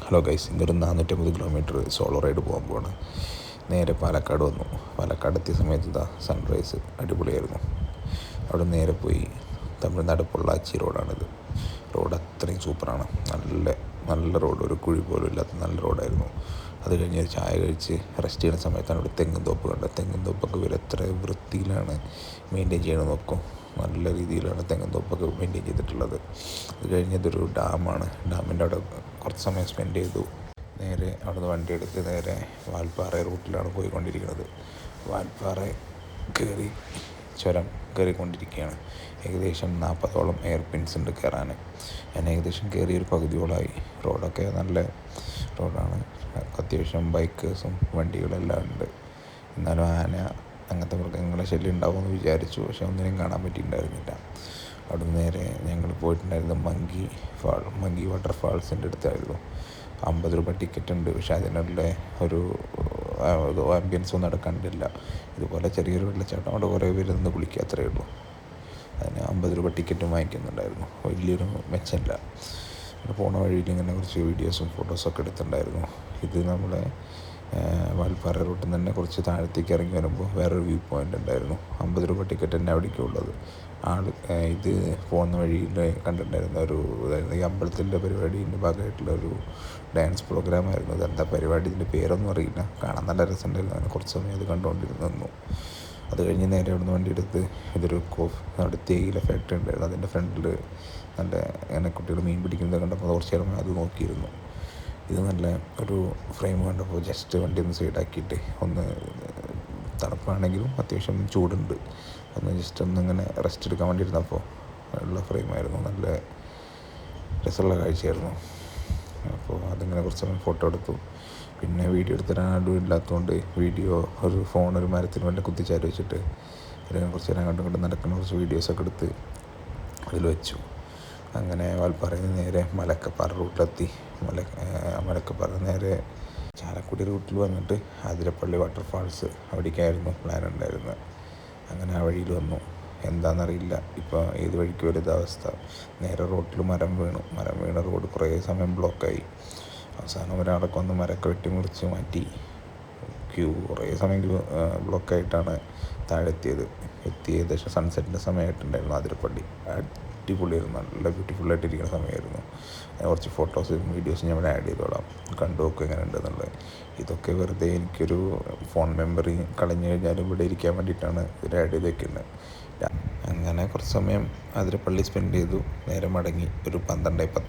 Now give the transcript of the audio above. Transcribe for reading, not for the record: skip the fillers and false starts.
Hello guys, ഇന്നൊരു 450 kilometre solo ride പോകാൻ പോവാണ്. നേരെ പാലക്കാട് വന്നു. പാലക്കാട് എത്തിയ സമയത്ത് സൺറൈസ് അടിപൊളിയായിരുന്നു. അവിടെ നേരെ പോയി തമിഴ്നാട് പൊള്ളാച്ചി റോഡാണിത്. റോഡ് അത്രയും സൂപ്പറാണ്. നല്ല നല്ല റോഡ്, ഒരു കുഴി പോലും ഇല്ലാത്ത നല്ല റോഡായിരുന്നു. അത് കഴിഞ്ഞ് ഒരു ചായ കഴിച്ച് റെസ്റ്റ് ചെയ്യുന്ന സമയത്താണ് ഇവിടെ തെങ്ങിൻ തോപ്പ് കണ്ടത്. തെങ്ങിൻ തോപ്പൊക്കെ ഇവർ എത്ര വൃത്തിയിലാണ് മെയിൻറ്റെയിൻ ചെയ്യണമെന്ന് നോക്കും. നല്ല രീതിയിലാണ് തെങ്ങിൻ തോപ്പൊക്കെ മെയിൻറ്റെയിൻ ചെയ്തിട്ടുള്ളത്. അത് കഴിഞ്ഞതൊരു ഡാമാണ്. ഡാമിൻ്റെ അവിടെ കുറച്ച് സമയം സ്പെൻഡ് ചെയ്തു. നേരെ അവിടുന്ന് വണ്ടി എടുത്ത് നേരെ വാൽപ്പാറ റൂട്ടിലാണ് പോയിക്കൊണ്ടിരിക്കുന്നത്. വാൽപ്പാറ കയറി ചുരം കയറിക്കൊണ്ടിരിക്കുകയാണ്. ഏകദേശം 40ഓളം എയർ പിൻസ് ഉണ്ട് കയറാൻ. ഞാൻ ഏകദേശം കയറിയൊരു പകുതിയോളമായി. റോഡൊക്കെ നല്ല റോഡാണ്. അത്യാവശ്യം ബൈക്കേഴ്സും വണ്ടികളെല്ലാം ഉണ്ട്. എന്നാലും ആന അങ്ങനത്തെ മൃഗങ്ങളെ ശല്യം ഉണ്ടാവുമെന്ന് വിചാരിച്ചു, പക്ഷെ ഒന്നിനും കാണാൻ പറ്റിയിട്ടുണ്ടായിരുന്നില്ല. അവിടുന്ന് നേരെ ഞങ്ങൾ പോയിട്ടുണ്ടായിരുന്നത് മങ്കി വാട്ടർഫാൾസിൻ്റെ അടുത്തായിരുന്നു. 50 രൂപ ടിക്കറ്റ് ഉണ്ട്, പക്ഷെ അതിനുള്ള ഒരു ആംബിയൻസ് ഒന്നും അവിടെ കണ്ടില്ല. ഇതുപോലെ ചെറിയൊരു വെള്ളച്ചാട്ടം, അവിടെ കുറേ പേര് നിന്ന് കുളിക്കുക, അത്രയേ ഉള്ളൂ. അതിന് 50 രൂപ ടിക്കറ്റും വാങ്ങിക്കുന്നുണ്ടായിരുന്നു. വലിയൊരു മെച്ചമില്ല. പിന്നെ പോണ വഴിയിൽ ഇങ്ങനെ കുറച്ച് വീഡിയോസും ഫോട്ടോസൊക്കെ എടുത്തിട്ടുണ്ടായിരുന്നു. ഇത് നമ്മളെ വാൽപ്പാറ റൂട്ടിൽ തന്നെ കുറച്ച് താഴത്തേക്ക് ഇറങ്ങി വരുമ്പോൾ വേറൊരു വ്യൂ പോയിൻ്റ് ഉണ്ടായിരുന്നു. 50 രൂപ ടിക്കറ്റ് തന്നെ അവിടേക്കും ഉള്ളത്. ഇത് പോകുന്ന വഴിയിൽ കണ്ടിട്ടുണ്ടായിരുന്ന ഈ അമ്പലത്തിൻ്റെ പരിപാടീൻ്റെ ഭാഗമായിട്ടുള്ള ഒരു ഡാൻസ് പ്രോഗ്രാമായിരുന്നു. അതെന്താ പരിപാടി, ഇതിൻ്റെ പേരൊന്നും അറിയില്ല. കാണാൻ നല്ല രസമുണ്ടായിരുന്നു. അങ്ങനെ കുറച്ച് സമയം അത് കണ്ടുകൊണ്ടിരുന്നു. അത് കഴിഞ്ഞ് നേരെ അവിടുന്ന് വണ്ടി എടുത്ത് ഇതൊരു അവിടെ തേയില ഫാക്ടറി ഉണ്ടായിരുന്നു. അതിൻ്റെ ഫ്രണ്ടിൽ നല്ല അങ്ങനെ കുട്ടികൾ മീൻ പിടിക്കുന്നത് കണ്ടപ്പോൾ കുറച്ച് നേരം അത് നോക്കിയിരുന്നു. ഇത് നല്ല ഒരു ഫ്രെയിം കണ്ടപ്പോൾ ജസ്റ്റ് വണ്ടി ഒന്ന് സൈഡാക്കിയിട്ട്, ഒന്ന് തണുപ്പാണെങ്കിലും അത്യാവശ്യം ചൂടുണ്ട്, ഒന്ന് ജസ്റ്റ് ഒന്നിങ്ങനെ റെസ്റ്റ് എടുക്കാൻ വേണ്ടി ഇരുന്നപ്പോൾ ഉള്ള ഫ്രെയിമായിരുന്നു. നല്ല രസമുള്ള കാഴ്ചയായിരുന്നു. അപ്പോൾ അതിങ്ങനെ കുറച്ച് സമയം ഫോട്ടോ എടുത്തു. പിന്നെ വീഡിയോ എടുത്തിടാൻ ഇല്ലാത്തതുകൊണ്ട് ഒരു ഫോൺ ഒരു മരത്തിന് വല്ല കുത്തിച്ചാരി വെച്ചിട്ട് അല്ലെങ്കിൽ കുറച്ച് നേരം കണ്ടുകൊണ്ട് നടക്കുന്ന കുറച്ച് വീഡിയോസൊക്കെ എടുത്ത് അതിൽ വെച്ചു. അങ്ങനെ വാൽപ്പാറയിൽ നിന്ന് നേരെ മലക്കപ്പാറ റൂട്ടിലെത്തി. മലക്കപ്പാറ നേരെ ചാലക്കുടി റൂട്ടിൽ വന്നിട്ട് അതിരപ്പള്ളി വാട്ടർഫാൾസ് അവിടേക്കായിരുന്നു പ്ലാൻ ഉണ്ടായിരുന്നത്. അങ്ങനെ ആ വഴിയിൽ വന്നു. എന്താണെന്നറിയില്ല, ഇപ്പോൾ ഏത് വഴിക്ക് വരുന്ന അവസ്ഥ. നേരെ റോട്ടിൽ മരം വീണ റോഡ് കുറേ സമയം ബ്ലോക്കായി. അവസാനം ഒരാളൊക്കെ വന്ന് മരമൊക്കെ വെട്ടിമുറിച്ച് മാറ്റി. കുറേ സമയം ബ്ലോക്കായിട്ടാണ് താഴെ എത്തിയത്. ഏകദേശം സൺസെറ്റിൻ്റെ സമയമായിട്ടുണ്ടായിരുന്നു. അതിരപ്പള്ളി അടിപൊളിയായിരുന്നു. നല്ല ബ്യൂട്ടിഫുള്ളായിട്ടിരിക്കുന്ന സമയമായിരുന്നു. കുറച്ച് ഫോട്ടോസും വീഡിയോസും ഞാൻ ഇവിടെ ആഡ് ചെയ്തോളാം, കണ്ടു നോക്കും എങ്ങനെ ഉണ്ടെന്നുള്ളത്. ഇതൊക്കെ വെറുതെ എനിക്കൊരു ഫോൺ മെമ്മറി കളഞ്ഞു കഴിഞ്ഞാലും ഇവിടെ ഇരിക്കാൻ വേണ്ടിയിട്ടാണ് ഇത് ആഡ് ചെയ്ത് വെക്കുന്നത്. അങ്ങനെ കുറച്ച് സമയം അതിരപ്പള്ളി സ്പെൻഡ് ചെയ്തു. നേരെ മടങ്ങി. ഒരു 12:10